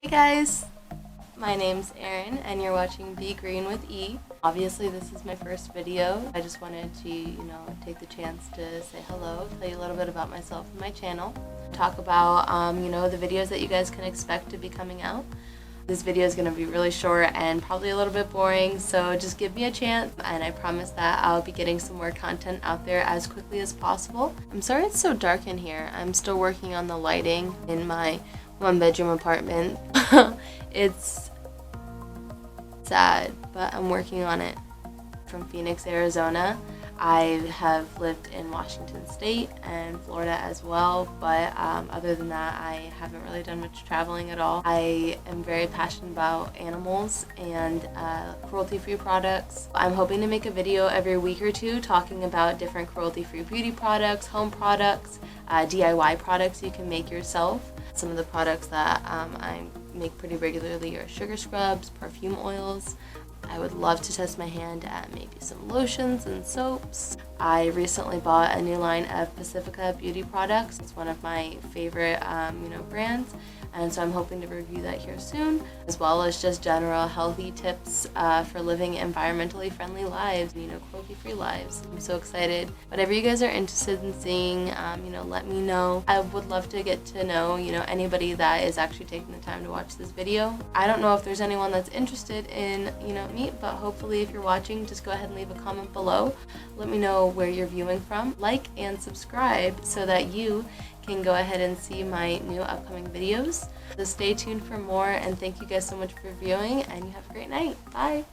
Hey guys, my name's Erin and you're watching Be Green with E. Obviously this is my first video. I just wanted to, take the chance to say hello, tell you a little bit about myself and my channel, talk about, the videos that you guys can expect to be coming out. This video is going to be really short and probably a little bit boring, so just give me a chance and I promise that I'll be getting some more content out there as quickly as possible. I'm sorry it's so dark in here. I'm still working on the lighting in my one-bedroom apartment. It's sad, but I'm working on it. From Phoenix, Arizona. I have lived in Washington State and Florida as well, but other than that, I haven't really done much traveling at all. I am very passionate about animals and cruelty-free products. I'm hoping to make a video every week or two talking about different cruelty-free beauty products, home products, DIY products you can make yourself. Some of the products that I make pretty regularly are sugar scrubs, perfume oils. I would love to test my hand at maybe some lotions and soaps. I recently bought a new line of Pacifica beauty products. It's one of my favorite, brands, and so I'm hoping to review that here soon, as well as just general healthy tips for living environmentally friendly lives, cruelty-free lives. I'm so excited. Whatever you guys are interested in seeing, let me know. I would love to get to know, anybody that is actually taking the time to watch this video. I don't know if there's anyone that's interested in, meat, but hopefully if you're watching, just go ahead and leave a comment below. Let me know where you're viewing from. Like and subscribe so that you can go ahead and see my new upcoming videos. So stay tuned for more, and thank you guys so much for viewing, and you have a great night. Bye!